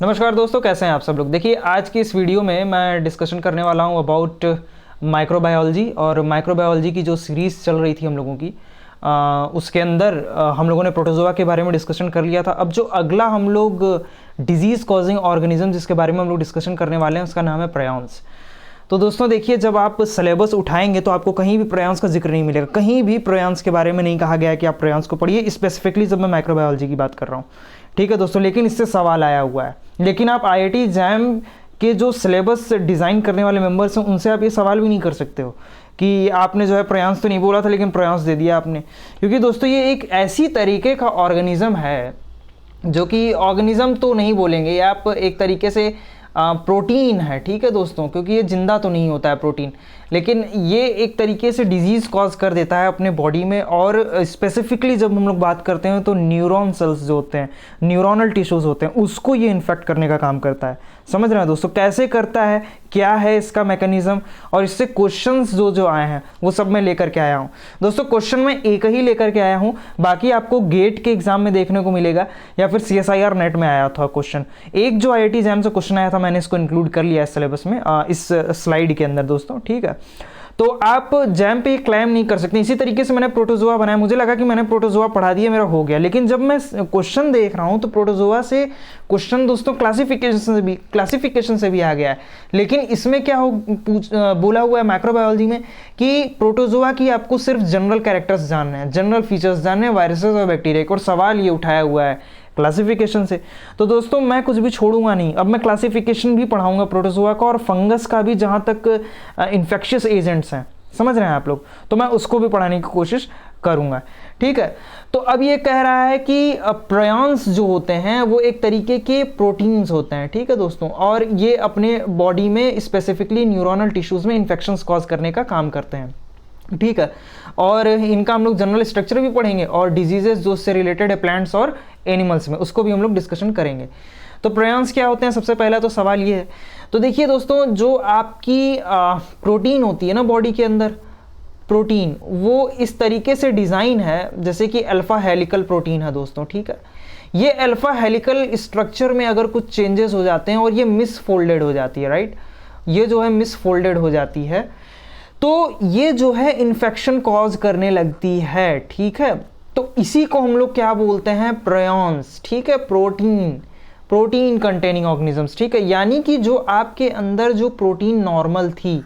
नमस्कार दोस्तों, कैसे हैं आप सब लोग। देखिए, आज की इस वीडियो में मैं डिस्कशन करने वाला हूं अबाउट माइक्रोबायोलॉजी। और माइक्रोबायोलॉजी की जो सीरीज़ चल रही थी हम लोगों की, उसके अंदर हम लोगों ने प्रोटोजोआ के बारे में डिस्कशन कर लिया था। अब जो अगला हम लोग डिजीज़ कॉजिंग ऑर्गेनिज्म जिसके बारे में हम लोग डिस्कशन करने वाले हैं, उसका नाम है प्रायॉन्स। तो दोस्तों देखिए, जब आप सिलेबस उठाएंगे तो आपको कहीं भी प्रायॉन्स का जिक्र नहीं मिलेगा। कहीं भी प्रायॉन्स के बारे में नहीं कहा गया है कि आप प्रायॉन्स को पढ़िए, स्पेसिफिकली जब मैं माइक्रोबायोलॉजी की बात कर रहा हूँ। ठीक है दोस्तों, लेकिन इससे सवाल आया हुआ है। लेकिन आप आईआईटी जैम के जो सिलेबस डिज़ाइन करने वाले मेंबर्स हैं, उनसे आप ये सवाल भी नहीं कर सकते हो कि आपने जो है प्रायॉन्स तो नहीं बोला था लेकिन प्रायॉन्स दे दिया आपने। क्योंकि दोस्तों ये एक ऐसी तरीके का ऑर्गेनिज्म है जो कि ऑर्गेनिज्म तो नहीं बोलेंगे, ये आप एक तरीके से प्रोटीन है। ठीक है दोस्तों, क्योंकि ये जिंदा तो नहीं होता है प्रोटीन, लेकिन ये एक तरीके से डिजीज़ कॉज कर देता है अपने बॉडी में। और स्पेसिफिकली जब हम लोग बात करते हैं तो न्यूरॉन सेल्स जो होते हैं, न्यूरोनल टिश्यूज़ होते हैं, उसको ये इन्फेक्ट करने का काम करता है। समझ रहे हैं दोस्तों कैसे करता है, क्या है इसका मैकेनिज्म, और इससे क्वेश्चंस जो आए हैं वो सब मैं लेकर के आया हूँ। दोस्तों क्वेश्चन मैं एक ही लेकर के आया हूँ, बाकी आपको गेट के एग्जाम में देखने को मिलेगा या फिर CSIR नेट में आया था क्वेश्चन। एक जो IIT जैम से क्वेश्चन आया था, मैंने इसको इंक्लूड कर लिया इस सिलेबस में, इस स्लाइड के अंदर दोस्तों। ठीक है, तो आप जैम पे क्लेम नहीं कर सकते। इसी तरीके से मैंने प्रोटोजोआ बनाया, मुझे लगा कि मैंने प्रोटोजोआ पढ़ा दिया, मेरा हो गया। लेकिन जब मैं क्वेश्चन देख रहा हूं तो प्रोटोजोआ से क्वेश्चन दोस्तों क्लासिफिकेशन से भी आ गया है। लेकिन इसमें क्या बोला हुआ है माइक्रोबायोलॉजी में कि प्रोटोजोआ की आपको सिर्फ जनरल कैरेक्टर्स जानने हैं, जनरल फीचर्स जानने हैं वायरसेस और बैक्टीरिया। और सवाल ये उठाया हुआ है क्लासिफिकेशन से। तो दोस्तों मैं कुछ भी छोड़ूंगा नहीं, अब मैं क्लासिफिकेशन भी पढ़ाऊंगा प्रोटोजोआ का, और फंगस का भी, जहां तक इन्फेक्शियस एजेंट्स हैं, समझ रहे हैं आप लोग, तो मैं उसको भी पढ़ाने की कोशिश करूंगा। ठीक है, तो अब ये कह रहा है कि प्रायॉन्स जो होते हैं वो एक तरीके के प्रोटीन्स होते हैं। ठीक है दोस्तों, और ये अपने बॉडी में स्पेसिफिकली न्यूरोनल टिश्यूज में इन्फेक्शंस कॉज करने का काम करते हैं। ठीक है, और इनका हम लोग जनरल स्ट्रक्चर भी पढ़ेंगे, और डिजीजेस जो उससे रिलेटेड है प्लांट्स और एनिमल्स में, उसको भी हम लोग डिस्कशन करेंगे। तो प्रायॉन्स क्या होते हैं, सबसे पहला तो सवाल ये है। तो देखिए दोस्तों, जो आपकी प्रोटीन होती है ना बॉडी के अंदर, प्रोटीन वो इस तरीके से डिज़ाइन है जैसे कि अल्फा हेलिकल प्रोटीन है दोस्तों। ठीक है, ये अल्फा हेलिकल स्ट्रक्चर में अगर कुछ चेंजेस हो जाते हैं और ये मिसफोल्डेड हो जाती है, राइट, ये जो है मिसफोल्डेड हो जाती है, तो ये जो है इन्फेक्शन कॉज करने लगती है। ठीक है, तो इसी को हम लोग क्या बोलते हैं, प्रायॉन्स। ठीक है, प्रोटीन कंटेनिंग ऑर्गेनिजम्स। ठीक है, यानी कि जो आपके अंदर जो प्रोटीन नॉर्मल थी,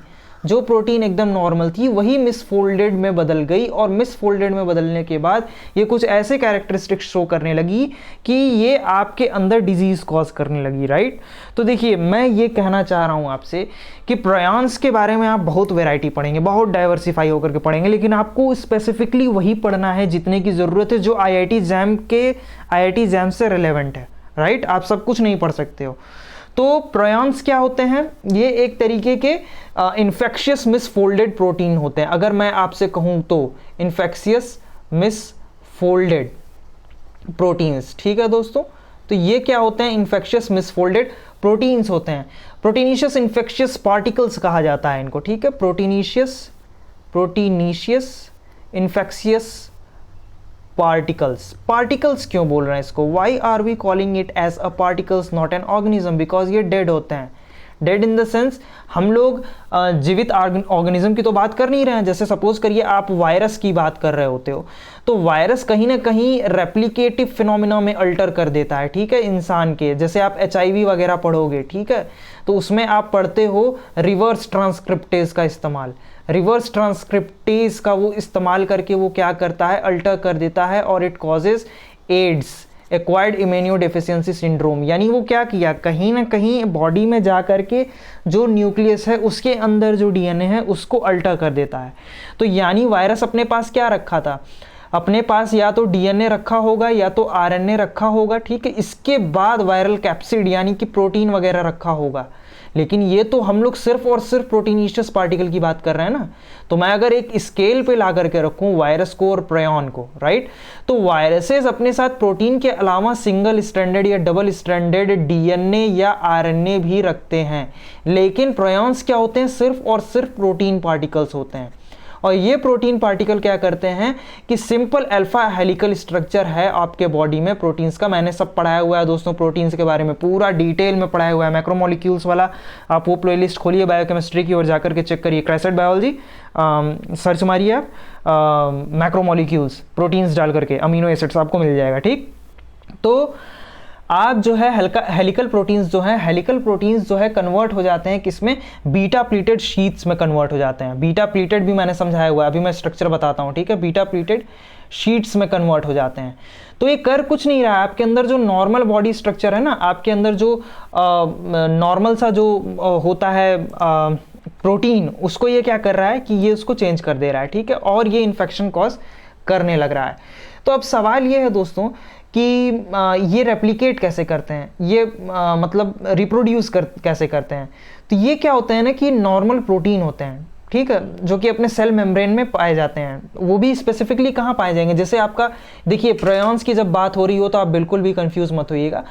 जो प्रोटीन एकदम नॉर्मल थी, वही मिसफोल्डेड में बदल गई, और मिसफोल्डेड में बदलने के बाद ये कुछ ऐसे कैरेक्टरिस्टिक्स शो करने लगी कि ये आपके अंदर डिजीज कॉज करने लगी, राइट। तो देखिए, मैं ये कहना चाह रहा हूँ आपसे कि प्रायॉन्स के बारे में आप बहुत वैरायटी पढ़ेंगे, बहुत डाइवर्सिफाई होकर के पढ़ेंगे, लेकिन आपको स्पेसिफिकली वही पढ़ना है जितने की ज़रूरत है, जो IIT जैम से रिलेवेंट है, राइट। आप सब कुछ नहीं पढ़ सकते हो। तो प्रायॉन्स क्या होते हैं, ये एक तरीके के इन्फेक्शियस मिसफोल्डेड प्रोटीन होते हैं। अगर मैं आपसे कहूं तो इन्फेक्शियस मिसफोल्डेड प्रोटीन्स। ठीक है दोस्तों, तो ये क्या होते हैं, इन्फेक्शियस मिसफोल्डेड प्रोटीन्स होते हैं। प्रोटीनीशियस इन्फेक्शियस पार्टिकल्स कहा जाता है इनको। ठीक है, प्रोटीनीशियस इन्फेक्शियस पार्टिकल्स क्यों बोल रहे हैं इसको, why are we calling it as a particles not an organism, because ये डेड होते हैं। डेड इन द सेंस, हम लोग जीवित ऑर्गेनिज्म की तो बात कर नहीं रहे हैं। जैसे सपोज करिए आप वायरस की बात कर रहे होते हो, तो वायरस कहीं ना कहीं रेप्लिकेटिव फिनोमिना में अल्टर कर देता है। ठीक है, इंसान के, जैसे आप HIV वगैरह पढ़ोगे, ठीक है, तो उसमें आप पढ़ते हो रिवर्स ट्रांसक्रिप्टेज का इस्तेमाल। रिवर्स ट्रांसक्रिप्टेज का वो इस्तेमाल करके वो क्या करता है, अल्टर कर देता है, और it causes AIDS, acquired immunodeficiency syndrome. यानी वो क्या किया, कहीं ना कहीं बॉडी में जा करके जो न्यूक्लियस है उसके अंदर जो DNA है उसको अल्टर कर देता है। तो यानी वायरस अपने पास क्या रखा था, अपने पास या तो DNA रखा होगा या तो RNA रखा होगा। ठीक है, इसके बाद वायरल कैप्सिड यानी कि प्रोटीन वगैरह रखा होगा। लेकिन ये तो हम लोग सिर्फ और सिर्फ प्रोटीनिशियस पार्टिकल की बात कर रहे हैं ना। तो मैं अगर एक स्केल पे ला करके रखूं वायरस को और प्रायॉन को, राइट, तो वायरसेस अपने साथ प्रोटीन के अलावा सिंगल स्ट्रैंडेड या डबल स्ट्रैंडेड DNA या RNA भी रखते हैं। लेकिन प्रायॉन्स क्या होते हैं, सिर्फ और सिर्फ प्रोटीन पार्टिकल्स होते हैं। और ये प्रोटीन पार्टिकल क्या करते हैं कि सिंपल अल्फा हेलिकल स्ट्रक्चर है आपके बॉडी में प्रोटीन्स का। मैंने सब पढ़ाया हुआ है दोस्तों, प्रोटीन्स के बारे में पूरा डिटेल में पढ़ाया हुआ है, मैक्रोमोलिक्यूल्स वाला। आप वो प्लेलिस्ट खोलिए बायोकेमिस्ट्री की और जाकर के चेक करिए, क्रेसेट बायोलॉजी सर्च मारिए आप, मैक्रोमोलिक्यूल्स प्रोटीन्स डाल करके अमीनो एसिड्स आपको मिल जाएगा। ठीक, तो आप जो है हेलिकल प्रोटीन्स जो है कन्वर्ट हो जाते हैं किसमें, बीटा प्लीटेड शीट्स में कन्वर्ट हो जाते हैं। बीटा प्लीटेड भी मैंने समझाया हुआ है, अभी मैं स्ट्रक्चर बताता हूँ। ठीक है, बीटा प्लीटेड शीट्स में कन्वर्ट हो जाते हैं। तो ये कर कुछ नहीं रहा है, आपके अंदर जो नॉर्मल बॉडी स्ट्रक्चर है ना, आपके अंदर जो नॉर्मल सा जो होता है प्रोटीन, उसको ये क्या कर रहा है कि ये उसको चेंज कर दे रहा है। ठीक है, और ये इन्फेक्शन कॉज करने लग रहा है। तो अब सवाल ये है दोस्तों कि ये रेप्लिकेट कैसे करते हैं, ये मतलब रिप्रोड्यूस कैसे करते हैं। तो ये क्या होते हैं ना कि नॉर्मल प्रोटीन होते हैं, ठीक है, जो कि अपने सेल मेम्ब्रेन में पाए जाते हैं। वो भी स्पेसिफिकली कहाँ पाए जाएंगे, जैसे आपका देखिए प्रेयॉन्स की जब बात हो रही हो तो आप बिल्कुल भी कंफ्यूज मत होइएगा।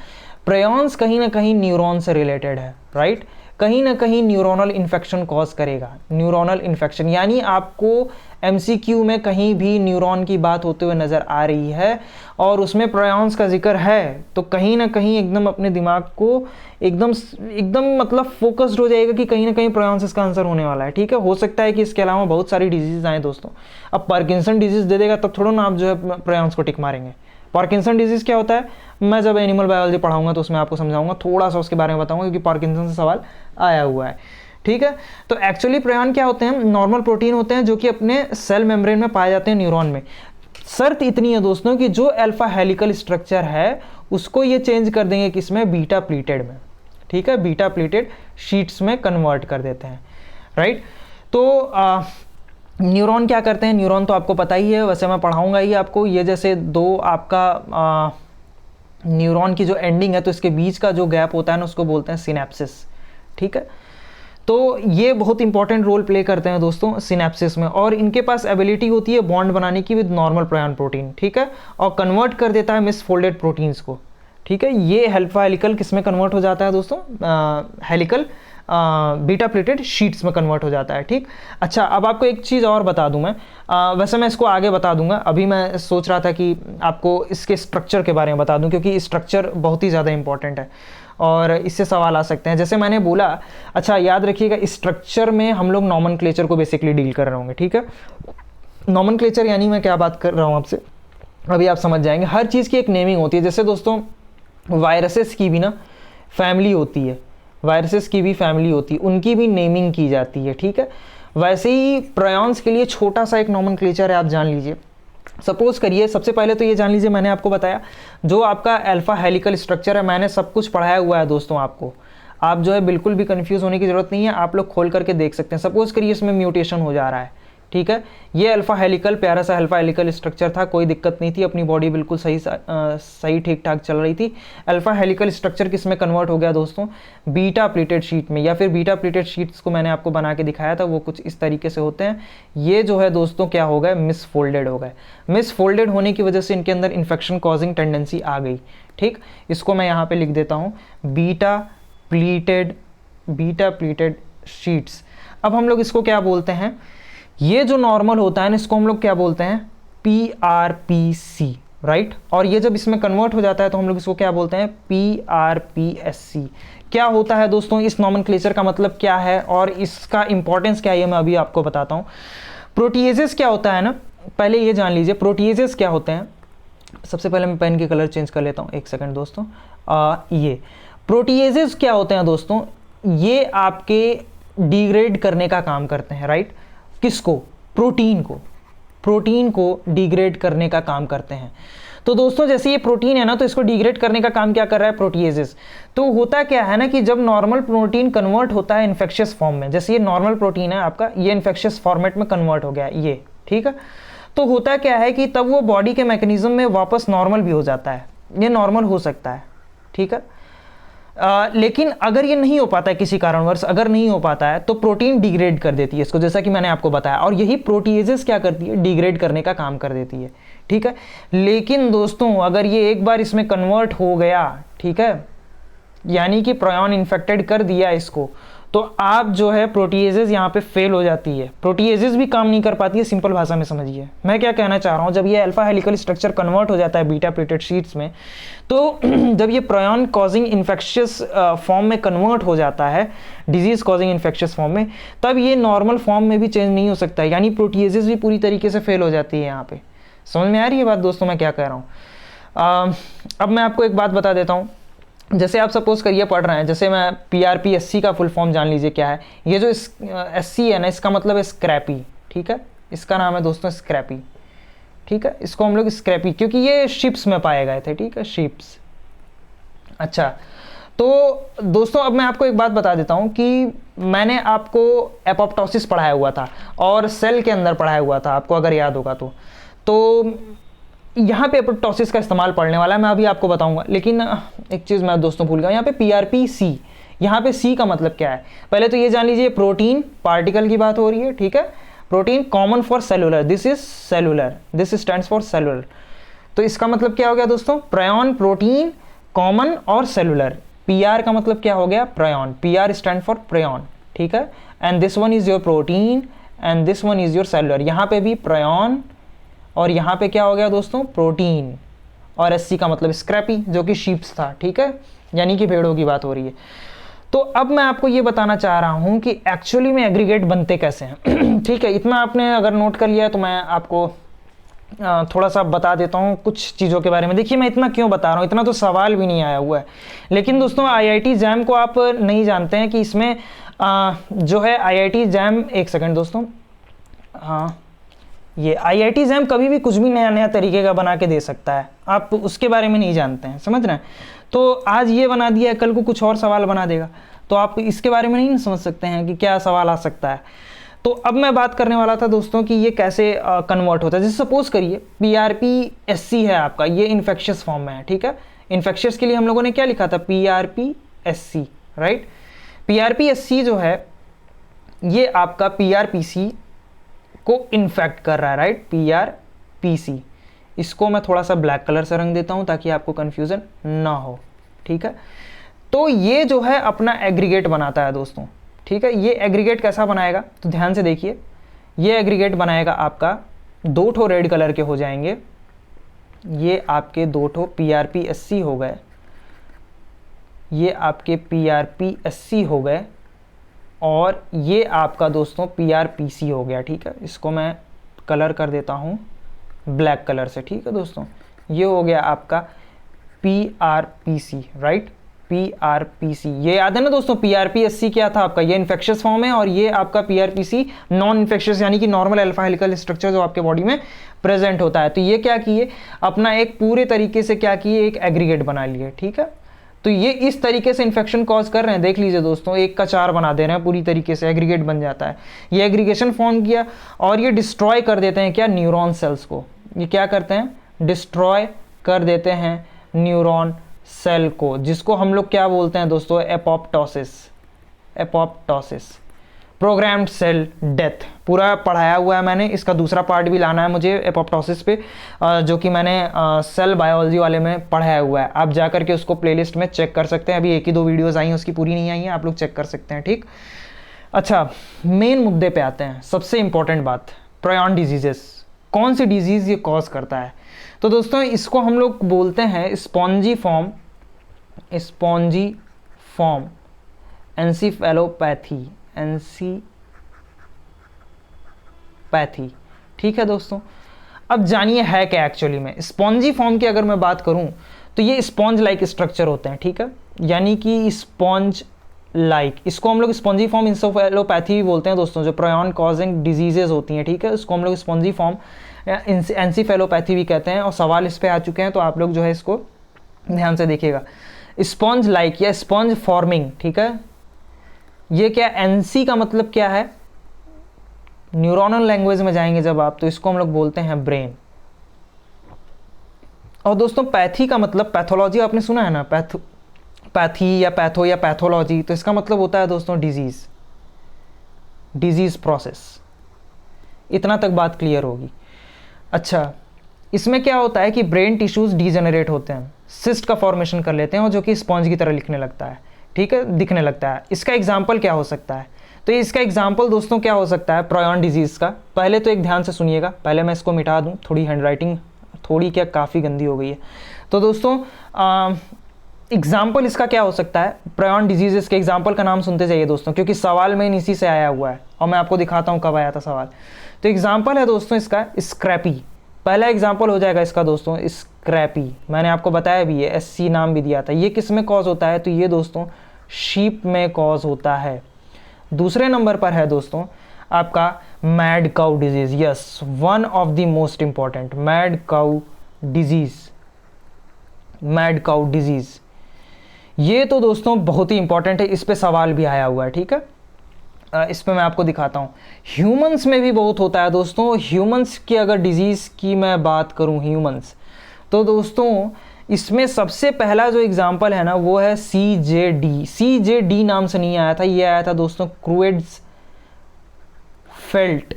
प्रेयॉन्स कहीं ना कहीं न्यूरॉन से रिलेटेड है, राइट, कहीं ना कहीं न्यूरोनल इन्फेक्शन कॉज करेगा। न्यूरोनल इन्फेक्शन यानी आपको एमसीक्यू में कहीं भी न्यूरॉन की बात होते हुए नज़र आ रही है और उसमें प्रेयॉन्स का जिक्र है, तो कहीं ना कहीं एकदम अपने दिमाग को एकदम मतलब फोकस्ड हो जाएगा कि कहीं ना कहीं प्रेयॉन्स इसका आंसर होने वाला है। ठीक है, हो सकता है कि इसके अलावा बहुत सारी डिजीज आए दोस्तों। अब पार्किंसन डिजीज दे देगा तब थोड़ा ना आप जो है प्रेयॉन्स को टिक मारेंगे। पार्किंसन डिजीज क्या होता है, मैं जब एनिमल बायोलॉजी पढ़ाऊंगा तो उसमें आपको समझाऊंगा, थोड़ा सा उसके बारे में बताऊंगा क्योंकि पार्किंसन से सवाल आया हुआ है। ठीक है, तो एक्चुअली प्रेयॉन क्या होते हैं, नॉर्मल प्रोटीन होते हैं जो कि अपने सेल मेम्ब्रेन में पाए जाते हैं न्यूरॉन में। शर्त इतनी है दोस्तों कि जो अल्फा हेलिकल स्ट्रक्चर है उसको ये चेंज कर देंगे किसमें, बीटा प्लीटेड में। ठीक है, बीटा प्लीटेड शीट्स में कन्वर्ट कर देते हैं, राइट। तो न्यूरॉन क्या करते हैं, न्यूरॉन तो आपको पता ही है, वैसे मैं पढ़ाऊंगा ही आपको। ये जैसे दो आपका न्यूरॉन की जो एंडिंग है तो इसके बीच का जो गैप होता है ना उसको बोलते हैं सिनेप्सिस। ठीक है, तो ये बहुत इंपॉर्टेंट रोल प्ले करते हैं दोस्तों सिनेप्सिस में, और इनके पास एबिलिटी होती है बॉन्ड बनाने की विद नॉर्मल प्रेयॉन प्रोटीन। ठीक है, और कन्वर्ट कर देता है मिसफोल्डेड प्रोटीन्स को। ठीक है, ये अल्फा हेलिकल किस में कन्वर्ट हो जाता है दोस्तों, हेलिकल बीटा प्लेटेड शीट्स में कन्वर्ट हो जाता है। ठीक, अच्छा अब आपको एक चीज़ और बता दूं मैं, वैसे मैं इसको आगे बता दूंगा, अभी मैं सोच रहा था कि आपको इसके स्ट्रक्चर के बारे में बता दूं क्योंकि स्ट्रक्चर बहुत ही ज़्यादा इंपॉर्टेंट है और इससे सवाल आ सकते हैं। जैसे मैंने बोला, अच्छा याद रखिएगा स्ट्रक्चर में हम लोग नॉमेनक्लेचर को बेसिकली डील कर रहे होंगे। ठीक है, नॉमेनक्लेचर यानी मैं क्या बात कर रहा हूँ आपसे, अभी आप समझ जाएंगे। हर चीज़ की एक नेमिंग होती है। जैसे दोस्तों वायरसेस की भी ना फैमिली होती है, वायरसेस की भी फैमिली होती है, उनकी भी नेमिंग की जाती है। ठीक है, वैसे ही प्रेयॉन्स के लिए छोटा सा एक नॉमेनक्लेचर है, आप जान लीजिए। सपोज करिए, सबसे पहले तो ये जान लीजिए, मैंने आपको बताया जो आपका अल्फा हेलिकल स्ट्रक्चर है, मैंने सब कुछ पढ़ाया हुआ है दोस्तों आपको। आप जो है बिल्कुल भी कंफ्यूज होने की जरूरत नहीं है, आप लोग खोल करके देख सकते हैं। सपोज करिए इसमें म्यूटेशन हो जा रहा है, ठीक है, ये अल्फा हेलिकल प्यारा सा अल्फा हेलिकल स्ट्रक्चर था, कोई दिक्कत नहीं थी, अपनी बॉडी बिल्कुल सही ठीक ठाक चल रही थी। अल्फा हेलिकल स्ट्रक्चर किस में कन्वर्ट हो गया दोस्तों, बीटा प्लीटेड शीट में, या फिर बीटा प्लीटेड शीट्स को मैंने आपको बना के दिखाया था, वो कुछ इस तरीके से होते हैं। ये जो है दोस्तों क्या हो गए, मिसफोल्डेड हो गए। मिसफोल्डेड होने की वजह से इनके अंदर इन्फेक्शन कॉजिंग टेंडेंसी आ गई। ठीक, इसको मैं यहाँ पे लिख देता हूँ, बीटा प्लीटेड शीट्स। अब हम लोग इसको क्या बोलते हैं, ये जो नॉर्मल होता है ना इसको हम लोग क्या बोलते हैं, PRPC, राइट। और ये जब इसमें कन्वर्ट हो जाता है तो हम लोग इसको क्या बोलते हैं, PRPSC। क्या होता है दोस्तों, इस नॉमेनक्लेचर का मतलब क्या है और इसका इंपॉर्टेंस क्या है, मैं अभी आपको बताता हूँ। प्रोटीएजेस क्या होता है ना, पहले ये जान लीजिए प्रोटीएजेस क्या होते हैं। सबसे पहले मैं पेन के कलर चेंज कर लेता हूँ, एक सेकेंड दोस्तों। ये प्रोटीएजेस क्या होते हैं दोस्तों, ये आपके डिग्रेड करने का काम करते हैं, राइट। किसको, प्रोटीन को डिग्रेड करने का काम करते हैं। तो दोस्तों जैसे ये प्रोटीन है ना, तो इसको डिग्रेड करने का काम क्या कर रहा है, प्रोटीएजेस। तो होता क्या है ना कि जब नॉर्मल प्रोटीन कन्वर्ट होता है इन्फेक्शियस फॉर्म में, जैसे ये नॉर्मल प्रोटीन है आपका, ये इन्फेक्शियस फॉर्मेट में कन्वर्ट हो गया ये, ठीक है। तो होता क्या है कि तब वो बॉडी के मैकेनिज्म में वापस नॉर्मल भी हो जाता है, ये नॉर्मल हो सकता है, ठीक है। लेकिन अगर ये नहीं हो पाता है किसी कारणवश, अगर नहीं हो पाता है तो प्रोटीन डिग्रेड कर देती है इसको, जैसा कि मैंने आपको बताया। और यही प्रोटीएजेस क्या करती है, डिग्रेड करने का काम कर देती है, ठीक है। लेकिन दोस्तों अगर ये एक बार इसमें कन्वर्ट हो गया, ठीक है, यानी कि प्रेयॉन इन्फेक्टेड कर दिया इसको, तो आप जो है प्रोटीएजेस यहाँ पे फेल हो जाती है, प्रोटीएजेस भी काम नहीं कर पाती है। सिंपल भाषा में समझिए मैं क्या कहना चाह रहा हूँ, जब ये अल्फा हेलिकल स्ट्रक्चर कन्वर्ट हो जाता है बीटा प्लेटेड शीट्स में, तो जब ये प्रायोन कॉजिंग इन्फेक्शियस फॉर्म में कन्वर्ट हो जाता है, डिजीज कॉजिंग इन्फेक्शियस फॉर्म में, तब ये नॉर्मल फॉर्म में भी चेंज नहीं हो सकता है, यानी प्रोटीएजेस भी पूरी तरीके से फेल हो जाती है। यहाँ पे समझ में आ रही है बात दोस्तों मैं क्या कह रहा हूँ। अब मैं आपको एक बात बता देता हूँ, जैसे आप सपोज करिए पढ़ रहे हैं, जैसे मैं PRP-SC का फुल फॉर्म जान लीजिए क्या है। ये जो SC है ना, इसका मतलब है स्क्रैपी, ठीक है, इसका नाम है दोस्तों स्क्रैपी, ठीक है, इसको हम लोग स्क्रैपी, क्योंकि ये शिप्स में पाए गए थे, ठीक है, शिप्स। अच्छा, तो दोस्तों अब मैं आपको एक बात बता देता हूँ कि मैंने आपको एपोप्टोसिस पढ़ाया हुआ था और सेल के अंदर पढ़ाया हुआ था, आपको अगर याद होगा तो यहाँ पे एपोप्टोसिस का इस्तेमाल पढ़ने वाला है, मैं अभी आपको बताऊंगा। लेकिन एक चीज़ मैं दोस्तों भूल गया, यहाँ पे PRP-C, यहाँ पे C का मतलब क्या है, पहले तो ये जान लीजिए, प्रोटीन पार्टिकल की बात हो रही है, ठीक है, protein common for cellular, this is cellular, this stands for cellular. तो इसका मतलब क्या हो गया दोस्तों, प्रायोन प्रोटीन कॉमन और सेलुलर। PR का मतलब क्या हो गया, prion, PR stand for prion, ठीक है, and this one is your protein and this one is your cellular. यहाँ पे भी प्रायोन और यहाँ पे क्या हो गया दोस्तों, प्रोटीन, और SC का मतलब स्क्रैपी, जो कि शीप्स था, ठीक है, यानी कि भेड़ों की बात हो रही है। तो अब मैं आपको ये बताना चाह रहा हूँ कि एक्चुअली में एग्रीगेट बनते कैसे हैं। ठीक है, इतना आपने अगर नोट कर लिया है तो मैं आपको थोड़ा सा बता देता हूँ कुछ चीज़ों के बारे में। देखिए मैं इतना क्यों बता रहा हूँ, इतना तो सवाल भी नहीं आया हुआ है, लेकिन दोस्तों IIT जैम को आप नहीं जानते हैं कि इसमें जो है IIT जैम, एक सेकंड दोस्तों, हाँ, ये IIT जैम कभी भी कुछ भी नया नया तरीके का बना के दे सकता है, आप उसके बारे में नहीं जानते हैं, समझ रहे हैं। तो आज ये बना दिया है, कल को कुछ और सवाल बना देगा, तो आप इसके बारे में नहीं समझ सकते हैं कि क्या सवाल आ सकता है। तो अब मैं बात करने वाला था दोस्तों कि ये कैसे कन्वर्ट होता है। जैसे सपोज करिए PRP-SC है आपका, ये इन्फेक्शियस फॉर्म में है, ठीक है, इन्फेक्शियस के लिए हम लोगों ने क्या लिखा था, PRP-SC, राइट। PRP-SC जो है ये आपका PRPC को इन्फेक्ट कर रहा है, राइट, PRPC। इसको मैं थोड़ा सा ब्लैक कलर से रंग देता हूं ताकि आपको कंफ्यूजन ना हो, ठीक है। तो ये जो है अपना एग्रीगेट बनाता है दोस्तों, ठीक है। ये एग्रीगेट कैसा बनाएगा, तो ध्यान से देखिए, ये एग्रीगेट बनाएगा आपका, दो ठो रेड कलर के हो जाएंगे, ये आपके दो ठो PRP-SC हो गए, ये आपके PRP-SC हो गए, और ये आपका दोस्तों PRPC हो गया, ठीक है। इसको मैं कलर कर देता हूँ ब्लैक कलर से, ठीक है दोस्तों। ये हो गया आपका PRPC, राइट, PRPC। ये याद है ना दोस्तों, PRP-SC क्या था आपका, ये इन्फेक्शियस फॉर्म है, और ये आपका PRPC नॉन इन्फेक्शियस, यानी कि नॉर्मल अल्फा हेलिकल स्ट्रक्चर जो आपके बॉडी में प्रेजेंट होता है। तो ये क्या किए, अपना एक पूरे तरीके से क्या किए, एक एग्रीगेट बना लिए, ठीक है। तो ये इस तरीके से इन्फेक्शन कॉज कर रहे हैं, देख लीजिए दोस्तों, एक का चार बना दे रहे हैं, पूरी तरीके से एग्रीगेट बन जाता है। ये एग्रीगेशन फॉर्म किया और ये डिस्ट्रॉय कर देते हैं क्या, न्यूरॉन सेल्स को। ये क्या करते हैं, डिस्ट्रॉय कर देते हैं न्यूरॉन सेल को, जिसको हम लोग क्या बोलते हैं दोस्तों, apoptosis, apoptosis, programmed cell death. पूरा पढ़ाया हुआ है मैंने, इसका दूसरा पार्ट भी लाना है मुझे एपोप्टोसिस पे, जो कि मैंने सेल बायोलॉजी वाले में पढ़ाया हुआ है। आप जा करके उसको प्लेलिस्ट में चेक कर सकते हैं, अभी एक ही दो वीडियोस आई हैं, उसकी पूरी नहीं आई है, आप लोग चेक कर सकते हैं, ठीक। अच्छा, मेन मुद्दे पे आते हैं, सबसे इंपॉर्टेंट बात, प्रायोन डिजीजेस, कौन सी डिजीज़ ये कॉज करता है। तो दोस्तों इसको हम लोग बोलते हैं स्पॉन्जी फॉर्म, स्पॉन्जी फॉर्म एंसीफेलोपैथी, एंसीपैथी, ठीक है दोस्तों। अब जानिए है क्या एक्चुअली में स्पॉन्जी फॉर्म की। अगर मैं बात करूं तो ये स्पॉन्ज लाइक स्ट्रक्चर होते हैं, ठीक है, यानी कि स्पॉन्ज लाइक, इसको हम लोग स्पॉन्जी फॉर्म एंसीफेलोपैथी भी बोलते हैं दोस्तों, जो प्रायोन कॉजिंग डिजीजेज होती हैं, ठीक है, उसको हम लोग स्पॉन्जी फॉर्म एंसीफेलोपैथी भी कहते हैं। और सवाल इस पे आ चुके हैं, तो आप लोग जो है इसको ध्यान से देखिएगा। स्पॉन्ज लाइक या स्पॉन्ज फॉर्मिंग, ठीक है, ये क्या, एनसी का मतलब क्या है, न्यूरोनल लैंग्वेज में जाएंगे जब आप, तो इसको हम लोग बोलते हैं ब्रेन। और दोस्तों पैथी का मतलब पैथोलॉजी, आपने सुना है ना, पैथी या पैथो या पैथोलॉजी, तो इसका मतलब होता है दोस्तों डिजीज, डिजीज प्रोसेस। इतना तक बात क्लियर होगी। अच्छा, इसमें क्या होता है कि ब्रेन टिश्यूज डीजेनरेट होते हैं, सिस्ट का फॉर्मेशन कर लेते हैं, और जो कि स्पॉन्ज की तरह लिखने लगता है, ठीक है, दिखने लगता है। इसका एग्जाम्पल क्या हो सकता है? तो इसका एग्जाम्पल दोस्तों क्या हो सकता है प्रायन डिजीज़ का? पहले तो एक ध्यान से सुनिएगा, पहले मैं इसको मिटा दूँ, थोड़ी हैंडराइटिंग थोड़ी क्या काफ़ी गंदी हो गई है। तो दोस्तों एग्जाम्पल इसका क्या हो सकता है? प्रायन डिजीज़ के एग्जाम्पल का नाम सुनते जाइए दोस्तों, क्योंकि सवाल में इसी से आया हुआ है और मैं आपको दिखाता हूँ कब आया था सवाल। तो एग्जाम्पल है दोस्तों इसका स्क्रैपी, पहला एग्जाम्पल हो जाएगा इसका दोस्तों स्क्रैपी। मैंने आपको बताया भी है, SC नाम भी दिया था। ये किस में कॉज होता है? तो ये दोस्तों शीप में कॉज होता है। दूसरे नंबर पर है दोस्तों आपका mad cow disease. Yes, one of the most important, mad cow disease. Mad cow disease ये तो दोस्तों बहुत ही इंपॉर्टेंट है, इस पे सवाल भी आया हुआ है। ठीक है, इस पे मैं आपको दिखाता हूँ। ह्यूमंस में भी बहुत होता है दोस्तों। ह्यूमंस की अगर डिजीज़ की मैं बात करूँ ह्यूमंस, तो दोस्तों इसमें सबसे पहला जो एग्जाम्पल है ना वो है CJD। CJD नाम से नहीं आया था, ये आया था दोस्तों Creutzfeldt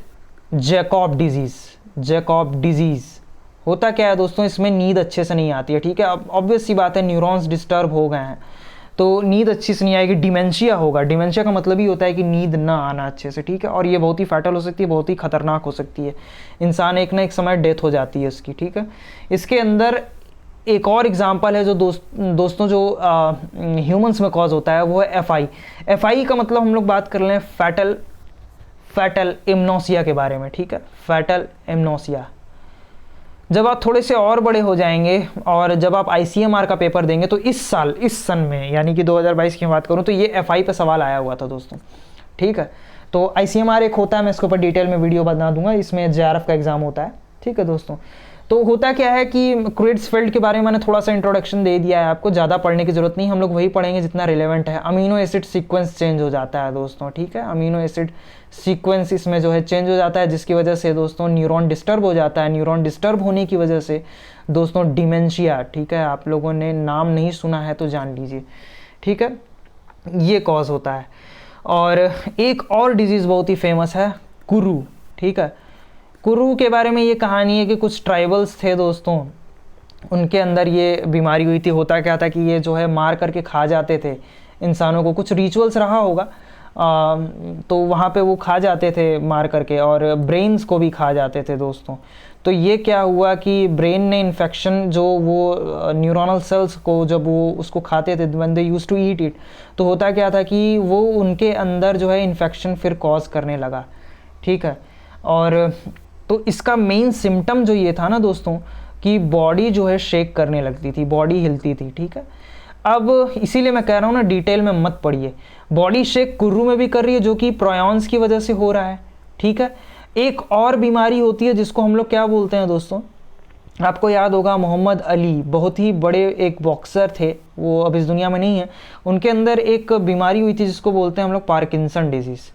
Jakob disease. Jakob disease होता क्या है दोस्तों, इसमें नींद अच्छे से नहीं आती है। ठीक है, अब ऑब्वियस सी बात है, न्यूरॉन्स डिस्टर्ब हो गए हैं तो नींद अच्छी से नहीं आएगी, डिमेंशिया होगा। डिमेंशिया का मतलब ही होता है कि नींद ना आना अच्छे से। ठीक है, और ये बहुत ही फैटल हो सकती है, बहुत ही खतरनाक हो सकती है, इंसान एक ना एक समय डेथ हो जाती है उसकी। ठीक है, इसके अंदर एक और एग्जाम्पल है जो दोस्तों जो ह्यूमंस में कॉज होता है वो है FI। FI का मतलब हम लोग बात कर लें फैटल एमनोसिया के बारे में। ठीक है, फैटल एमनोसिया। जब आप थोड़े से और बड़े हो जाएंगे और जब आप ICMR का पेपर देंगे तो इस सन में यानी कि 2022 की बात करूं तो ये FI पे सवाल आया हुआ था दोस्तों। ठीक है, तो ICMR एक होता है, मैं इसके ऊपर डिटेल में वीडियो बना दूंगा, इसमें JRF का एग्जाम होता है। ठीक है दोस्तों, तो होता क्या है कि क्रूएड्सफेल्ड के बारे में मैंने थोड़ा सा इंट्रोडक्शन दे दिया है आपको, ज़्यादा पढ़ने की जरूरत नहीं, हम लोग वही पढ़ेंगे जितना रिलेवेंट है। अमीनो एसिड सीक्वेंस चेंज हो जाता है दोस्तों। ठीक है, अमीनो एसिड सीक्वेंस इसमें जो है चेंज हो जाता है, जिसकी वजह से दोस्तों न्यूरॉन डिस्टर्ब हो जाता है। न्यूरॉन डिस्टर्ब होने की वजह से दोस्तों डिमेंशिया, ठीक है, आप लोगों ने नाम नहीं सुना है तो जान लीजिए। ठीक है, ये कॉज होता है। और एक और डिजीज़ बहुत ही फेमस है, कुरू। ठीक है, कुरू के बारे में ये कहानी है कि कुछ ट्राइबल्स थे दोस्तों, उनके अंदर ये बीमारी हुई थी। होता क्या था कि ये जो है मार करके खा जाते थे इंसानों को, कुछ रिचुअल्स रहा होगा तो वहाँ पे वो खा जाते थे मार करके, और ब्रेन्स को भी खा जाते थे दोस्तों। तो ये क्या हुआ कि ब्रेन ने इन्फेक्शन, जो वो न्यूरोनल सेल्स को जब वो उसको खाते थे, when they used to eat it, तो होता क्या था कि वो उनके अंदर जो है इन्फेक्शन फिर कॉज करने लगा। ठीक है, और तो इसका मेन सिम्टम जो ये था ना दोस्तों कि बॉडी जो है शेक करने लगती थी, बॉडी हिलती थी। ठीक है, अब इसीलिए मैं कह रहा हूँ ना डिटेल में मत पढ़िए। बॉडी शेक कुर्रू में भी कर रही है जो कि प्रायॉन्स की वजह से हो रहा है। ठीक है, एक और बीमारी होती है जिसको हम लोग क्या बोलते हैं दोस्तों, आपको याद होगा मोहम्मद अली, बहुत ही बड़े एक बॉक्सर थे, वो अब इस दुनिया में नहीं है। उनके अंदर एक बीमारी हुई थी जिसको बोलते हैं हम लोग पार्किंसन डिजीज़।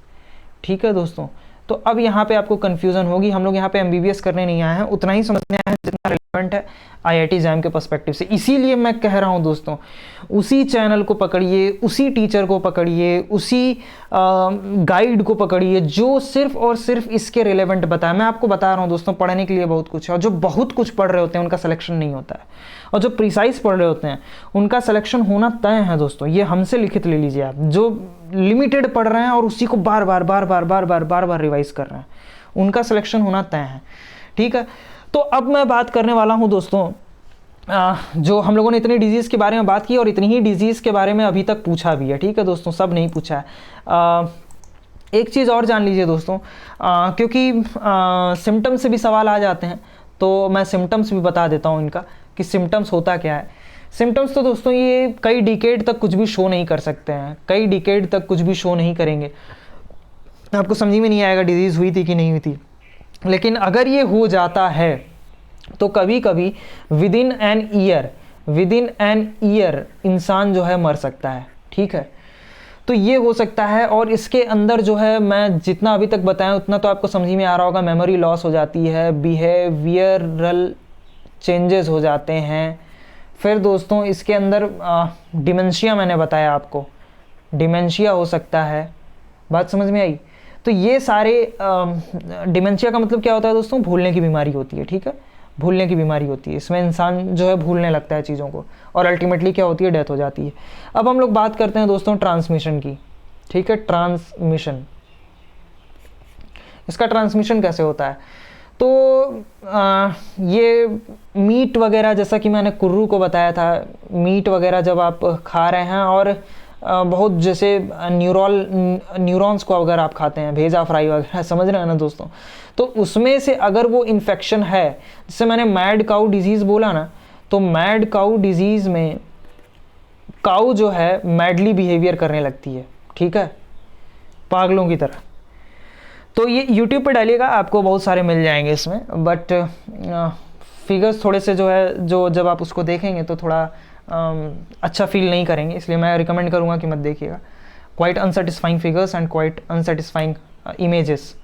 ठीक है दोस्तों, तो अब यहाँ पे आपको कन्फ्यूज़न होगी, हम लोग यहाँ पे MBBS करने नहीं आए हैं, उतना ही समझने आए हैं जितना रिलेवेंट है IIT एग्जाम के पर्सपेक्टिव से। इसीलिए मैं कह रहा हूँ दोस्तों, उसी चैनल को पकड़िए, उसी टीचर को पकड़िए, उसी गाइड को पकड़िए जो सिर्फ और सिर्फ इसके रिलेवेंट बताए। मैं आपको बता रहा हूँ दोस्तों, पढ़ने के लिए बहुत कुछ है, और जो बहुत कुछ पढ़ रहे होते हैं उनका सिलेक्शन नहीं होता है, और जो प्रिसाइज पढ़ रहे होते हैं उनका सिलेक्शन होना तय है दोस्तों। ये हमसे लिखित ले लीजिए आप, जो लिमिटेड पढ़ रहे हैं और उसी को बार बार रिवाइज कर रहे हैं, उनका सिलेक्शन होना तय है। ठीक है, तो अब मैं बात करने वाला हूं दोस्तों, जो हम लोगों ने इतनी डिजीज़ के बारे में बात की और इतनी ही डिजीज़ के बारे में अभी तक पूछा भी है। ठीक है दोस्तों, सब नहीं पूछा है। एक चीज़ और जान लीजिए दोस्तों, क्योंकि सिम्टम्स से भी सवाल आ जाते हैं, तो मैं सिम्टम्स भी बता देता हूं इनका कि सिम्टम्स होता क्या है। सिम्टम्स तो दोस्तों ये कई डिकेड तक कुछ भी शो नहीं कर सकते हैं, कई डिकेड तक कुछ भी शो नहीं करेंगे, आपको समझ में नहीं आएगा डिजीज़ हुई थी कि नहीं हुई थी। लेकिन अगर ये हो जाता है तो कभी कभी विद इन एन ईयर इंसान जो है मर सकता है। ठीक है, तो ये हो सकता है, और इसके अंदर जो है मैं जितना अभी तक बताया उतना तो आपको समझ में आ रहा होगा। मेमोरी लॉस हो जाती है, बिहेवियरल चेंजेस हो जाते हैं, फिर दोस्तों इसके अंदर डिमेंशिया, मैंने बताया आपको डिमेंशिया हो सकता है, बात समझ में आई। तो ये सारे डिमेंशिया का मतलब क्या होता है दोस्तों, भूलने की बीमारी होती है। ठीक है, भूलने की बीमारी होती है। इसमें इंसान जो है भूलने लगता है चीज़ों को और अल्टीमेटली क्या होती है, डेथ हो जाती है। अब हम लोग बात करते हैं दोस्तों ट्रांसमिशन की, ठीक है। ट्रांसमिशन, इसका ट्रांसमिशन कैसे होता है? तो ये मीट वगैरह, जैसा कि मैंने कुर्रू को बताया था, मीट वगैरह जब आप खा रहे हैं और बहुत जैसे न्यूरॉन्स को अगर आप खाते हैं, भेजा फ्राई वगैरह, समझ रहे हैं ना दोस्तों, तो उसमें से अगर वो इन्फेक्शन है, जैसे मैंने मैड काऊ डिजीज़ बोला ना, तो मैड काऊ डिजीज़ में काऊ जो है मैडली बिहेवियर करने लगती है, ठीक है, पागलों की तरह। तो ये यूट्यूब पे डालिएगा, आपको बहुत सारे मिल जाएंगे इसमें, बट फिगर्स थोड़े से जो है, जो जब आप उसको देखेंगे तो थोड़ा अच्छा फील नहीं करेंगे, इसलिए मैं रिकमेंड करूँगा कि मत देखिएगा। Quite unsatisfying figures and quite unsatisfying images,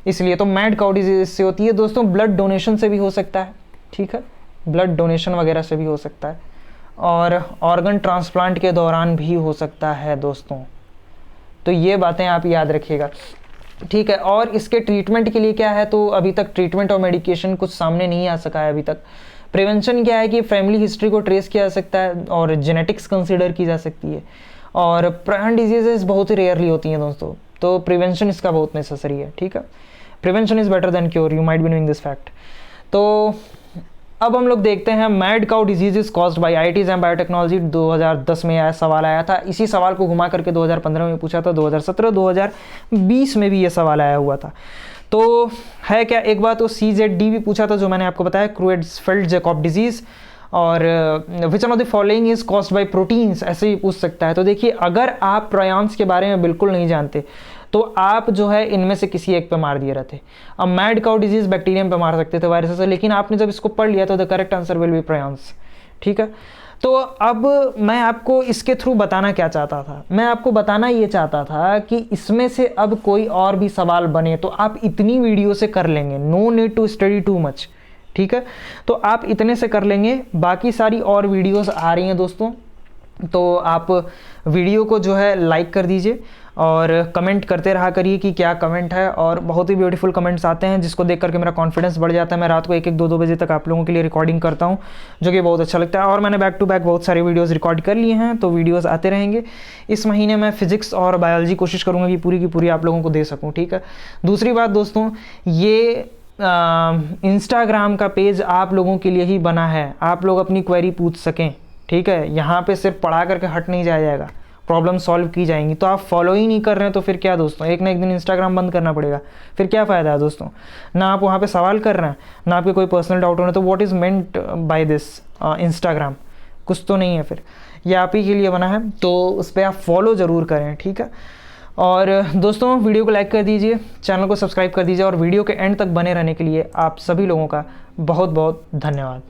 इसलिए। तो मैड काऊ डिजीज से होती है दोस्तों, ब्लड डोनेशन से भी हो सकता है, ठीक है, ब्लड डोनेशन वगैरह से भी हो सकता है, और ऑर्गन ट्रांसप्लांट के दौरान भी हो सकता है दोस्तों। तो ये बातें आप याद रखिएगा, ठीक है। और इसके ट्रीटमेंट के लिए क्या है, तो अभी तक ट्रीटमेंट और मेडिकेशन कुछ सामने नहीं आ सका है अभी तक। प्रिवेंशन क्या है कि फैमिली हिस्ट्री को ट्रेस किया जा सकता है और जेनेटिक्स कंसीडर की जा सकती है, और प्रायन डिजीजेस बहुत ही रेयरली होती हैं दोस्तों, तो प्रिवेंशन इसका बहुत नेसेसरी है, ठीक है। Prevention is better than cure, you might be knowing this fact. तो अब हम लोग देखते हैं mad cow disease is caused by IITs and biotechnology. 2010 में आया सवाल आया था, इसी सवाल को घुमा करके 2015 में पूछा था, 2017, 2020 में भी ये सवाल आया हुआ था। तो है क्या, एक बार तो CZD भी पूछा था, जो मैंने आपको बताया, क्रुएड्सफेल्ड जैकब डिजीज़, और which one of the following is caused by proteins, ऐसे ही पूछ सकता है। तो देखिए, अगर आप प्रायॉन्स के बारे में बिल्कुल नहीं जानते तो आप जो है इनमें से किसी एक पे मार दिए रहते। अब मैड काऊ डिजीज बैक्टीरियम पे मार सकते थे, वायरस से, लेकिन आपने जब इसको पढ़ लिया तो the correct answer will be prions, ठीक है। तो अब मैं आपको इसके थ्रू बताना क्या चाहता था, मैं आपको बताना ये चाहता था कि इसमें से अब कोई और भी सवाल बने तो आप इतनी वीडियो से कर लेंगे, no need to study too much, ठीक है। तो आप इतने से कर लेंगे, बाकी सारी और वीडियोस आ रही हैं दोस्तों, तो आप वीडियो को जो है लाइक कर दीजिए और कमेंट करते रहा करिए कि क्या कमेंट है, और बहुत ही ब्यूटीफुल कमेंट्स आते हैं जिसको देख करके मेरा कॉन्फिडेंस बढ़ जाता है। मैं रात को 1-1, 2-2 बजे तक आप लोगों के लिए रिकॉर्डिंग करता हूं, जो कि बहुत अच्छा लगता है, और मैंने बैक टू बैक बहुत सारे वीडियोस रिकॉर्ड कर लिए हैं, तो वीडियोस आते रहेंगे। इस महीने मैं फिजिक्स और बायोलॉजी कोशिश करूँगा कि पूरी की पूरी आप लोगों को दे सकूँ, ठीक है। दूसरी बात दोस्तों, ये इंस्टाग्राम का पेज आप लोगों के लिए ही बना है, आप लोग अपनी क्वेरी पूछ सकें, ठीक है। यहाँ पे सिर्फ पढ़ा करके हट नहीं जाया जाएगा, प्रॉब्लम सॉल्व की जाएंगी। तो आप फॉलो ही नहीं कर रहे हैं तो फिर क्या दोस्तों, एक ना एक दिन इंस्टाग्राम बंद करना पड़ेगा, फिर क्या फ़ायदा है दोस्तों। ना आप वहाँ पे सवाल कर रहे हैं, ना आपके कोई पर्सनल डाउट हो रहे हैं, तो what is meant by this Instagram, कुछ तो नहीं है फिर, ये आप ही के लिए बना है, तो उस पर आप फॉलो ज़रूर करें, ठीक है। और दोस्तों, वीडियो को लाइक कर दीजिए, चैनल को सब्सक्राइब कर दीजिए, और वीडियो के एंड तक बने रहने के लिए आप सभी लोगों का बहुत बहुत धन्यवाद।